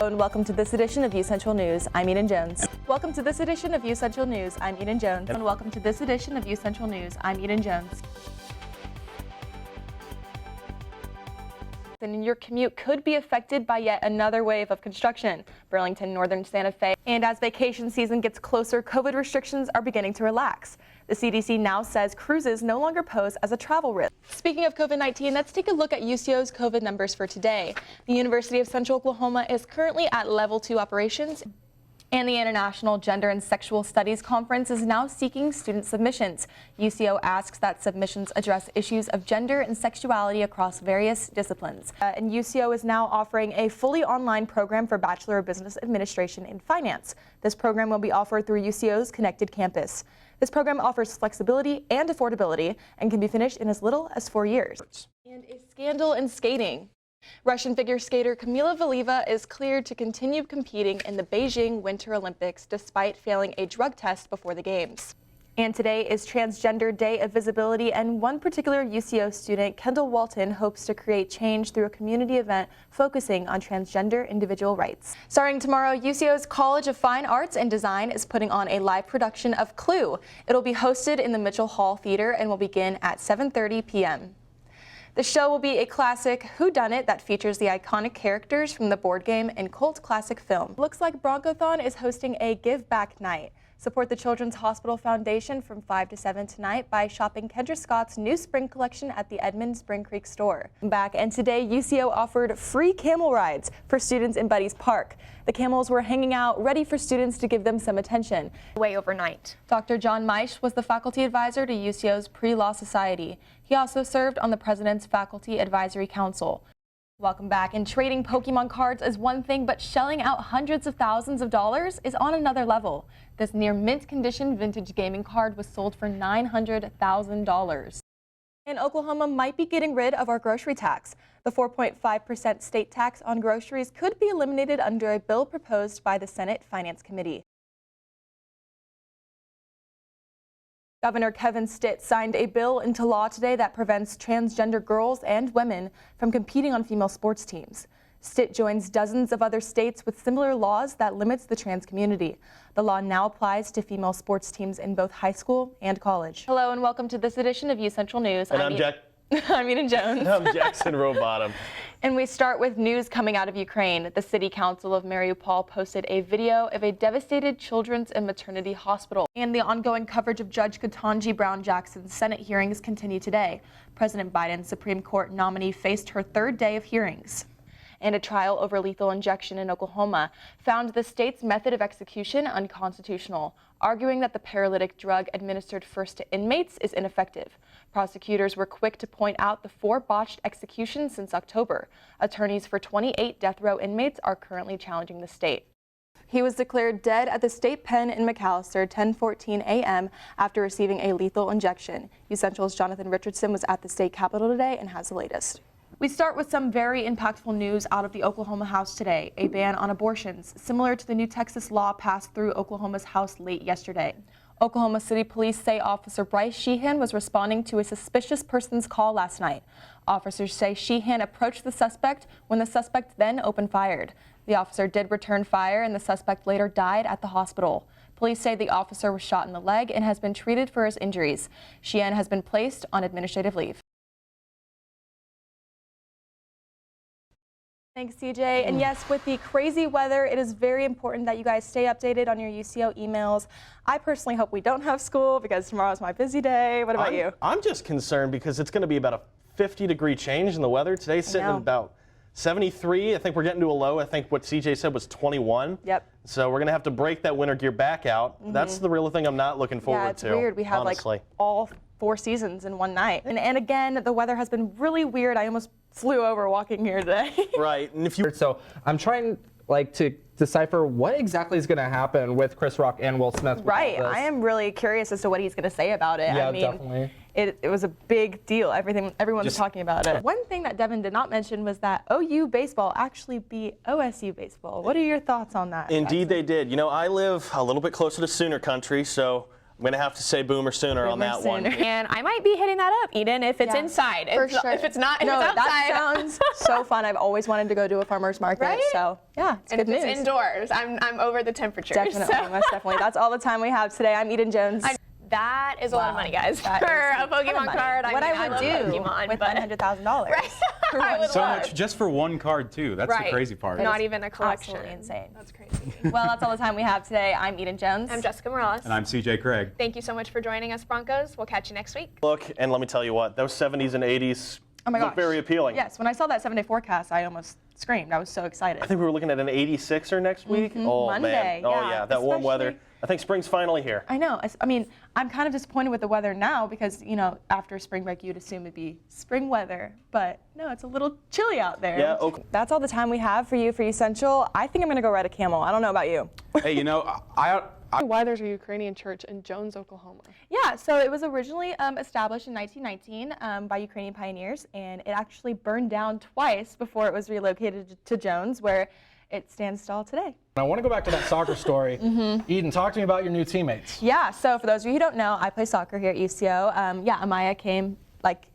And welcome to this edition of U Central News. I'm Eden Jones. Welcome to this edition of U Central News. I'm Eden Jones. And welcome to this edition of U Central News. I'm Eden Jones. And your commute could be affected by yet another wave of construction. Burlington, northern Santa Fe. And as vacation season gets closer, COVID restrictions are beginning to relax. The CDC now says cruises no longer pose as a travel risk. Speaking of COVID-19, let's take a look at UCO's COVID numbers for today. The University of Central Oklahoma is currently at level 2 operations. And the International Gender and Sexual Studies Conference is now seeking student submissions. UCO asks that submissions address issues of gender and sexuality across various disciplines. And UCO is now offering a fully online program for Bachelor of Business Administration in Finance. This program will be offered through UCO's Connected Campus. This program offers flexibility and affordability and can be finished in as little as 4 years. And a scandal in skating. Russian figure skater Kamila Valieva is cleared to continue competing in the Beijing Winter Olympics despite failing a drug test before the Games. And today is Transgender Day of Visibility, and one particular UCO student, Kendall Walton, hopes to create change through a community event focusing on transgender individual rights. Starting tomorrow, UCO's College of Fine Arts and Design is putting on a live production of Clue. It'll be hosted in the Mitchell Hall Theater and will begin at 7:30 p.m. The show will be a classic whodunit that features the iconic characters from the board game and cult classic film. Looks like Broncothon is hosting a Give Back Night. Support the Children's Hospital Foundation from 5 to 7 tonight by shopping Kendra Scott's new spring collection at the Edmond Spring Creek store. Back, and today UCO offered free camel rides for students in Buddy's Park. The camels were hanging out, ready for students to give them some attention. Way overnight. Dr. John Meisch was the faculty advisor to UCO's Pre-Law Society. He also served on the President's Faculty Advisory Council. Welcome back. And trading Pokemon cards is one thing, but shelling out hundreds of thousands of dollars is on another level. This near mint condition vintage gaming card was sold for $900,000. And Oklahoma might be getting rid of our grocery tax. The 4.5% state tax on groceries could be eliminated under a bill proposed by the Senate Finance Committee. Governor Kevin Stitt signed a bill into law today that prevents transgender girls and women from competing on female sports teams. Stitt joins dozens of other states with similar laws that limits the trans community. The law now applies to female sports teams in both high school and college. Hello and welcome to this edition of U Central News. And I'm Eden Jones. I'm Jackson Rowbottom. And we start with news coming out of Ukraine. The City Council of Mariupol posted a video of a devastated children's and maternity hospital. And the ongoing coverage of Judge Ketanji Brown Jackson's Senate hearings continue today. President Biden's Supreme Court nominee faced her third day of hearings. And a trial over lethal injection in Oklahoma found the state's method of execution unconstitutional, arguing that the paralytic drug administered first to inmates is ineffective. Prosecutors were quick to point out the 4 botched executions since October. Attorneys for 28 death row inmates are currently challenging the state. He was declared dead at the state pen in McAllister 10:14 a.m. after receiving a lethal injection. U Central's Jonathan Richardson was at the state capitol today and has the latest. We start with some very impactful news out of the Oklahoma House today, a ban on abortions, similar to the new Texas law passed through Oklahoma's House late yesterday. Oklahoma City Police say Officer Bryce Sheehan was responding to a suspicious person's call last night. Officers say Sheehan approached the suspect when the suspect then opened fire. The officer did return fire and the suspect later died at the hospital. Police say the officer was shot in the leg and has been treated for his injuries. Sheehan has been placed on administrative leave. Thanks, CJ. And yes, with the crazy weather, it is very important that you guys stay updated on your UCO emails. I personally hope we don't have school because tomorrow's my busy day. What about you? I'm just concerned because it's going to be about a 50-degree change in the weather. Today's sitting at about 73. I think we're getting to a low. I think what CJ said was 21. Yep. So we're going to have to break that winter gear back out. That's the real thing I'm not looking forward to. Yeah, it's weird. We have honestly, like all 4 seasons in one night. And again, the weather has been really weird. I almost flew over walking here today. Right. And if you So I'm trying to decipher what exactly is going to happen with Chris Rock and Will Smith. Right. I am really curious as to what he's going to say about it. Yeah, I mean, definitely. It was a big deal. Everyone was talking about it. One thing that Devin did not mention was that OU baseball actually beat OSU baseball. What are your thoughts on that? Indeed they did. You know, I live a little bit closer to Sooner country, so I'm going to have to say Boomer Sooner on that one. And I might be hitting that up, Eden, if it's inside. For sure. If it's not, if no, it's outside. that sounds so fun. I've always wanted to go to a farmer's market. Right? So, yeah, it's and good if news. it's indoors, I'm over the temperature. Definitely, so. most definitely. That's all the time we have today. I'm Eden Jones. That is a lot of money, guys, That for is a Pokemon card. What I would love do Pokemon, with but $100,000. Right. I would So love. much just for one card too. That's the crazy part. Not even a collection. Absolutely insane. That's crazy. Well, that's all the time we have today. I'm Eden Jones. I'm Jessica Morales. And I'm CJ Craig. Thank you so much for joining us, Broncos. We'll catch you next week. Look, and let me tell you what, those 70s and 80s Oh my look gosh. very appealing. Yes, when I saw that 7-day forecast, I almost screamed. I was so excited. I think we were looking at an 86er next week. Oh, Monday, man. Oh, yeah. yeah, that warm weather. Especially- I think spring's finally here. I know. I mean, I'm kind of disappointed with the weather now because, you know, after spring break, you'd assume it'd be spring weather. But no, it's a little chilly out there. Yeah, okay. That's all the time we have for you for Essential. I think I'm going to go ride a camel. I don't know about you. Hey, you know, Why there's a Ukrainian church in Jones, Oklahoma. Yeah, so it was originally established in 1919 by Ukrainian pioneers, and it actually burned down twice before it was relocated to Jones, where it stands tall today. I want to go back to that soccer story. Eden, talk to me about your new teammates. Yeah, so for those of you who don't know, I play soccer here at UCO. Amaya came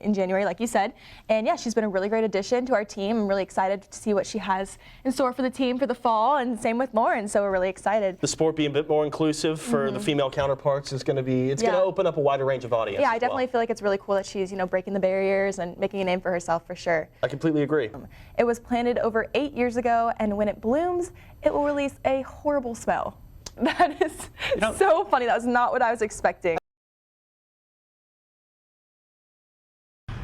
in January, like you said. And yeah, she's been a really great addition to our team. I'm really excited to see what she has in store for the team for the fall, and same with Lauren, so we're really excited. The sport being a bit more inclusive for the female counterparts is going to be, it's going to open up a wider range of audience. Yeah, I definitely feel like it's really cool that she's, breaking the barriers and making a name for herself for sure. I completely agree. It was planted over 8 years ago, and when it blooms, it will release a horrible smell. That is so funny. That was not what I was expecting.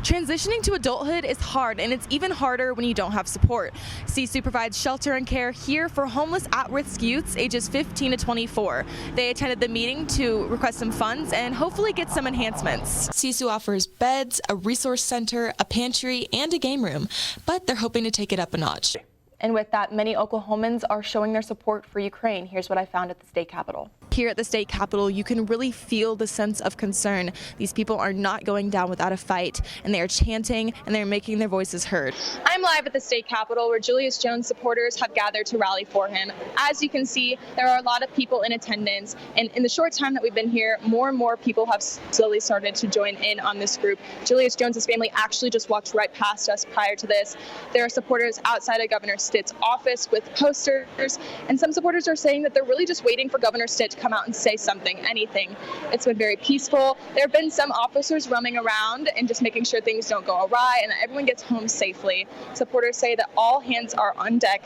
Transitioning to adulthood is hard, and it's even harder when you don't have support. CSU provides shelter and care here for homeless at-risk youths ages 15 to 24. They attended the meeting to request some funds and hopefully get some enhancements. CSU offers beds, a resource center, a pantry, and a game room, but they're hoping to take it up a notch. And with that, many Oklahomans are showing their support for Ukraine. Here's what I found at the state capitol. Here at the state capitol, you can really feel the sense of concern. These people are not going down without a fight, and they are chanting and they're making their voices heard. I'm live at the state capitol where Julius Jones supporters have gathered to rally for him. As you can see, there are a lot of people in attendance, and in the short time that we've been here, more and more people have slowly started to join in on this group. Julius Jones's family actually just walked right past us prior to this. There are supporters outside of Governor Stitt's office with posters, and some supporters are saying that they're really just waiting for Governor Stitt to come out and say something, anything. It's been very peaceful. There have been some officers roaming around and just making sure things don't go awry and that everyone gets home safely. Supporters say that all hands are on deck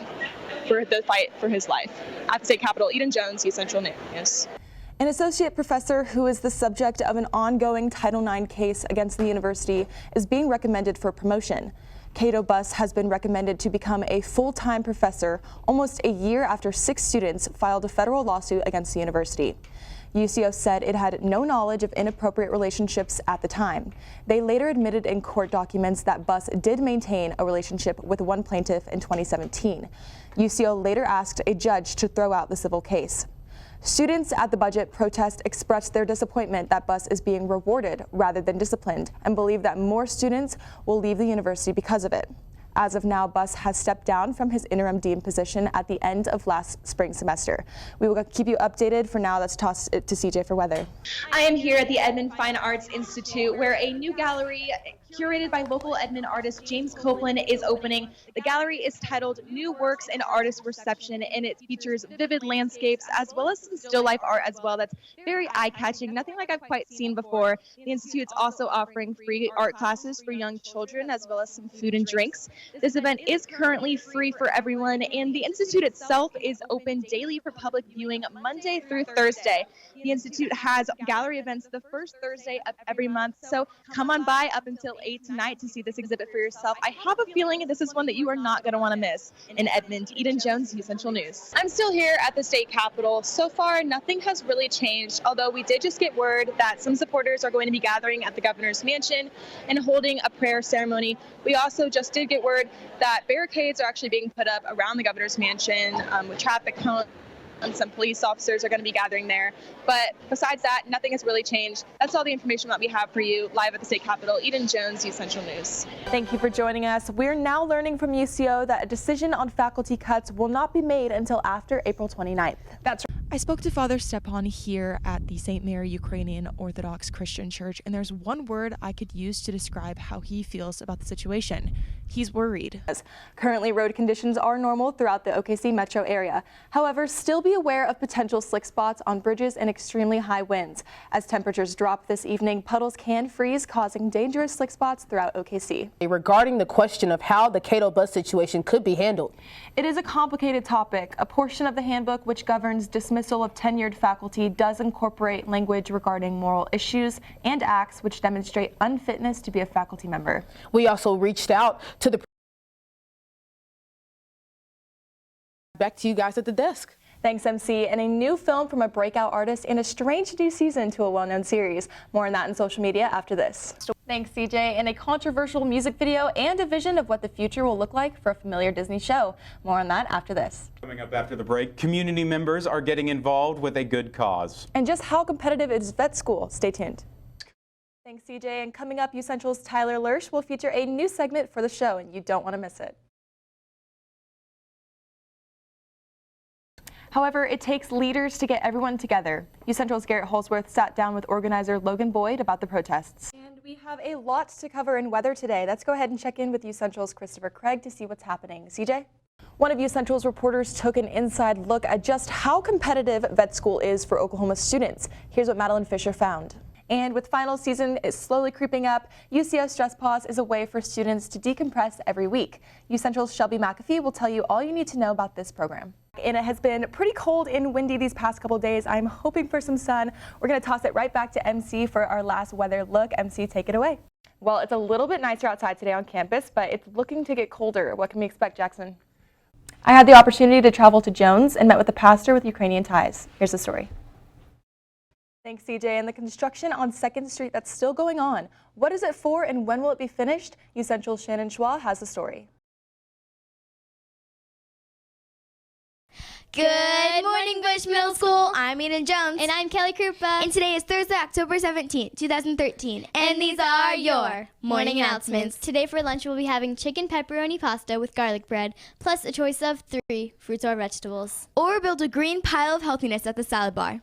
for the fight for his life. At the state capitol, Eden Jones, Central News. An associate professor who is the subject of an ongoing Title IX case against the university is being recommended for promotion. Cato Buss has been recommended to become a full-time professor almost a year after 6 students filed a federal lawsuit against the university. UCO said it had no knowledge of inappropriate relationships at the time. They later admitted in court documents that Buss did maintain a relationship with one plaintiff in 2017. UCO later asked a judge to throw out the civil case. Students at the budget protest expressed their disappointment that Buss is being rewarded rather than disciplined and believe that more students will leave the university because of it. As of now, Buss has stepped down from his interim dean position at the end of last spring semester. We will keep you updated. For now, let's toss it to CJ for weather. I am here at the Edmond Fine Arts Institute, where a new gallery curated by local Edmond artist James Copeland is opening. The gallery is titled New Works and Artist Reception, and it features vivid landscapes as well as some still life art as well that's very eye-catching, nothing like I've quite seen before. The Institute's also offering free art classes for young children as well as some food and drinks. This event is currently free for everyone, and the Institute itself is open daily for public viewing Monday through Thursday. The Institute has gallery events the first Thursday of every month, so come on by up until 8 tonight to see this exhibit for yourself. I have a feeling this is one that you are not going to want to miss. In Edmond, Eden Jones, Central News. I'm still here at the state capitol. So far, nothing has really changed, although we did just get word that some supporters are going to be gathering at the governor's mansion and holding a prayer ceremony. We also just did get word that barricades are actually being put up around the governor's mansion with traffic cones and some police officers are going to be gathering there. But besides that, nothing has really changed. That's all the information that we have for you live at the state capitol. Eden Jones, Youth Central News. Thank you for joining us. We're now learning from UCO that a decision on faculty cuts will not be made until after April 29th. That's right. I spoke to Father Stepan here at the St. Mary Ukrainian Orthodox Christian Church, and there's one word I could use to describe how he feels about the situation. He's worried. Currently, road conditions are normal throughout the OKC metro area. However, still be aware of potential slick spots on bridges and extremely high winds. As temperatures drop this evening, puddles can freeze, causing dangerous slick spots throughout OKC. Regarding the question of how the Cato bus situation could be handled. It is a complicated topic. A portion of the handbook which governs dismissal of tenured faculty does incorporate language regarding moral issues and acts which demonstrate unfitness to be a faculty member. We also reached out to the back to you guys at the desk. Thanks, MC. And a new film from a breakout artist and a strange new season to a well-known series. More on that in social media after this. Thanks, CJ. And a controversial music video and a vision of what the future will look like for a familiar Disney show. More on that after this. Coming up after the break, community members are getting involved with a good cause. And just how competitive is vet school? Stay tuned. Thanks, CJ. And coming up, U Central's Tyler Lersch will feature a new segment for the show, and you don't want to miss it. However, it takes leaders to get everyone together. U Central's Garrett Holsworth sat down with organizer Logan Boyd about the protests. And we have a lot to cover in weather today. Let's go ahead and check in with U Central's Christopher Craig to see what's happening. CJ? One of U Central's reporters took an inside look at just how competitive vet school is for Oklahoma students. Here's what Madeline Fisher found. And with final season is slowly creeping up, UCO Stress Pause is a way for students to decompress every week. U Central's Shelby McAfee will tell you all you need to know about this program. And it has been pretty cold and windy these past couple days. I'm hoping for some sun. We're going to toss it right back to MC for our last weather look. MC, take it away. Well, it's a little bit nicer outside today on campus, but it's looking to get colder. What can we expect, Jackson? I had the opportunity to travel to Jones and met with a pastor with Ukrainian ties. Here's the story. Thanks, CJ. And the construction on 2nd Street that's still going on. What is it for and when will it be finished? U Central's Shannon Schwa has the story. Good morning, Bush Middle School. I'm Eden Jones. And I'm Kelly Krupa. And today is Thursday, October 17th, 2013. And these are your morning announcements. Today for lunch, we'll be having chicken pepperoni pasta with garlic bread, plus a choice of 3 fruits or vegetables. Or build a green pile of healthiness at the salad bar.